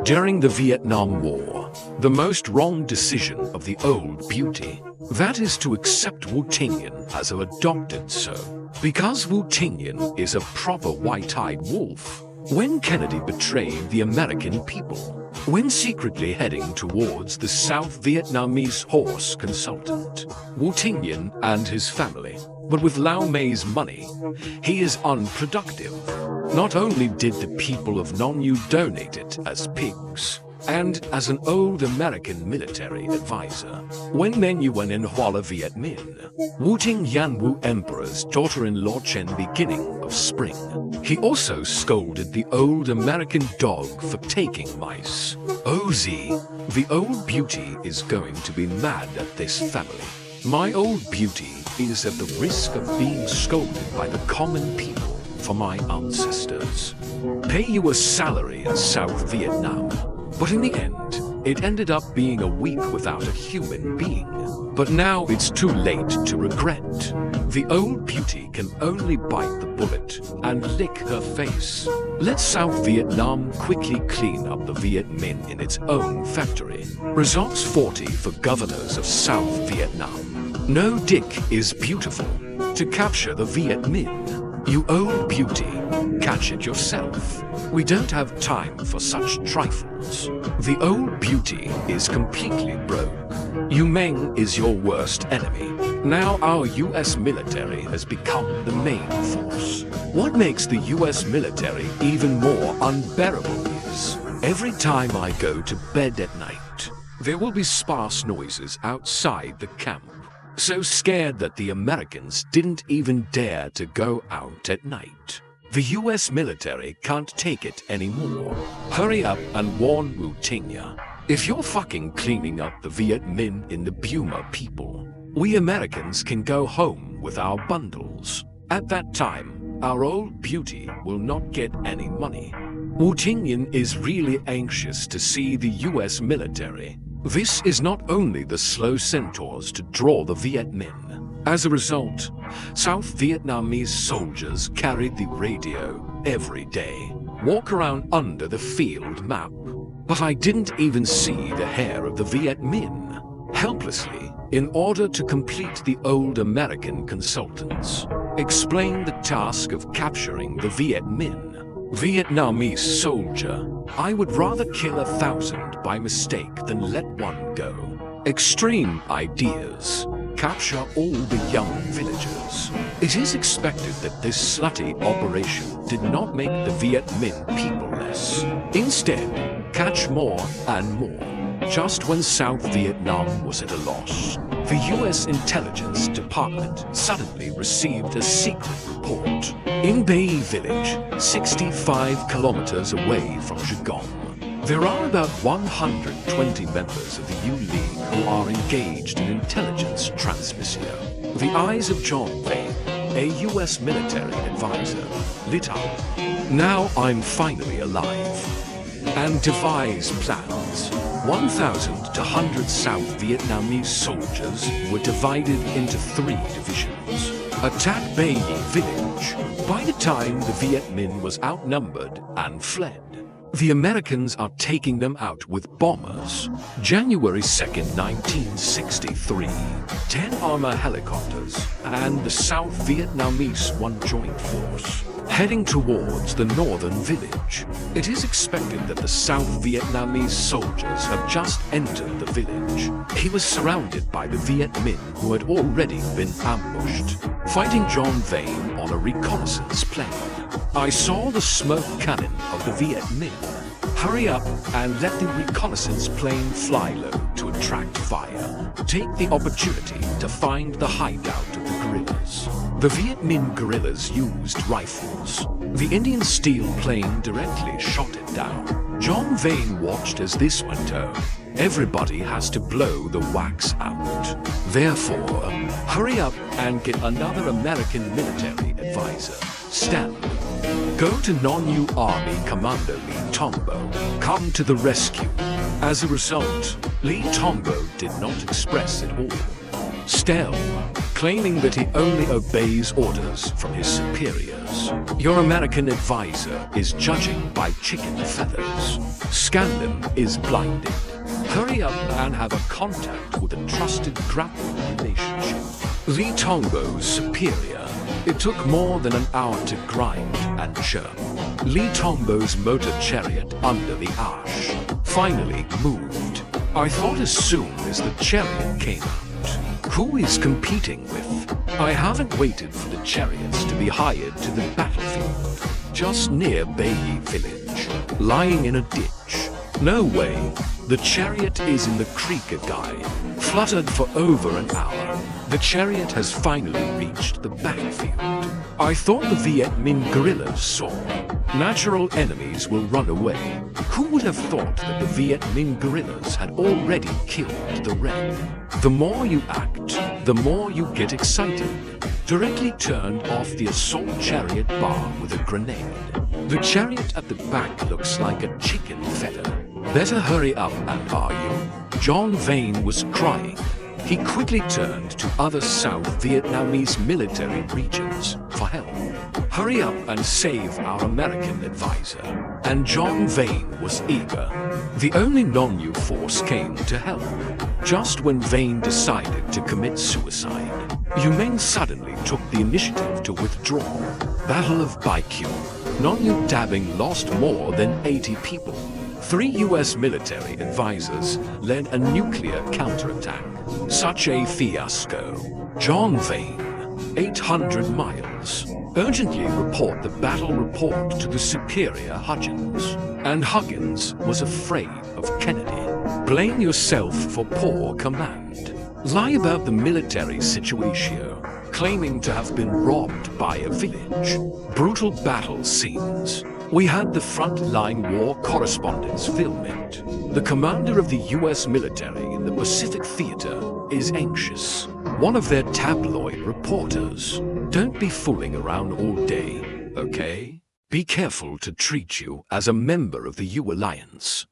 During the Vietnam War, the most wrong decision of the old beauty, that is to accept Wu Tingyuan as her adopted son, because Wu Tingyuan is a proper white-eyed wolf. When Kennedy betrayed the American people, when secretly heading towards the South Vietnamese horse consultant, Wu Tingyuan and his family, but with Lau Mei's money, he is unproductive. Not only did the people of Nonu donate it as pigs, and as an old American military advisor, when Menyuan in Huala Viet Minh, Wu Tingyuan Wu Emperor's daughter-in-law Chen beginning of spring, he also scolded the old American dog for taking mice. OZ, the old beauty is going to be mad at this family. My old beauty is at the risk of being scolded by the common people for my ancestors. Pay you a salary in South Vietnam. But in the end, it ended up being a week without a human being. But now it's too late to regret. The old beauty can only bite the bullet and lick her face. Let South Vietnam quickly clean up the Viet Minh in its own factory. Results 40 for governors of South Vietnam. No dick is beautiful. To capture the Viet Minh, you old beauty, catch it yourself. We don't have time for such trifles. The old beauty is completely broke. Yu Meng is your worst enemy. Now our US military has become the main force. What makes the US military even more unbearable is, every time I go to bed at night, there will be sparse noises outside the camp. So scared that the Americans didn't even dare to go out at night. The US military can't take it anymore. Hurry up and warn Wu Tingyuan. If you're fucking cleaning up the Viet Minh in the Buma people, we Americans can go home with our bundles. At that time, our old beauty will not get any money. Wu Tingyuan is really anxious to see the US military. This is not only the slow centaurs to draw the Viet Minh. As a result, South Vietnamese soldiers carried the radio every day, walk around under the field map. But I didn't even see the hair of the Viet Minh. Helplessly, in order to complete the old American consultants, explain the task of capturing the Viet Minh. Vietnamese soldier, I would rather kill 1,000 by mistake than let one go. Extreme ideas. Capture all the young villagers. It is expected that this slutty operation did not make the Viet Minh people less. Instead, catch more and more. Just when South Vietnam was at a loss, the US intelligence department suddenly received a secret report. In Bay Village, 65 kilometers away from Zhigong, there are about 120 members of the U League who are engaged in intelligence transmissio. The eyes of John Vane, a US military advisor, lit up. Now I'm finally alive. And devise plans. 1,000 to 100 South Vietnamese soldiers were divided into 3 divisions. Attack Bay Village. By the time the Viet Minh was outnumbered and fled, the Americans are taking them out with bombers. January 2nd, 1963, 10 armor helicopters and the South Vietnamese 1 Joint Force heading towards the northern village. It is expected that the South Vietnamese soldiers have just entered the village. He was surrounded by the Viet Minh who had already been ambushed, fighting John Vane on a reconnaissance plane. I saw the smoke cannon of the Viet Minh. Hurry up and let the reconnaissance plane fly low to attract fire. Take the opportunity to find the hideout of the guerrillas. The Viet Minh guerrillas used rifles. The Indian steel plane directly shot it down. John Vane watched as this went home. Everybody has to blow the wax out. Therefore, hurry up and get another American military advisor. Stand. Go to Non-U Army Commander Lee Tombo. Come to the rescue. As a result, Lee Tombo did not express at all. Still, claiming that he only obeys orders from his superiors. orders. Your American advisor is judging by chicken feathers. Scandal is blinded. Hurry up and have a contact with a trusted grappling relationship. Lee Tongbo's superior. It took more than an hour to grind and chirp. Lee Tongbo's motor chariot under the ash finally moved. I thought as soon as the chariot came out, who is competing with? I haven't waited for the chariots to be hired to the battlefield. Just near Bayi village, lying in a ditch. No way. The chariot is in the creek, a guy. Fluttered for over an hour. The chariot has finally reached the battlefield. I thought the Viet Minh guerrillas saw. Natural enemies will run away. Who would have thought that the Viet Minh guerrillas had already killed the red? The more you act, the more you get excited. Directly turned off the assault chariot bar with a grenade. The chariot at the back looks like a chicken feather. Better hurry up and argue. John Vane was crying. He quickly turned to other South Vietnamese military regions for help. Hurry up and save our American advisor. And John Vane was eager. The only non-new force came to help. Just when Vane decided to commit suicide, Humane suddenly took the initiative to withdraw. Battle of Baikyu. Non-new dabbing lost more than 80 people. 3 US military advisors led a nuclear counterattack. Such a fiasco. John Vane, 800 miles. Urgently report the battle report to the superior Huggins. And Huggins was afraid of Kennedy. Blame yourself for poor command. Lie about the military situation, claiming to have been robbed by a village. Brutal battle scenes. We had the frontline war correspondents film it. The commander of the US military in the Pacific Theater is anxious. One of their tabloid reporters. Don't be fooling around all day, okay? Be careful to treat you as a member of the U Alliance.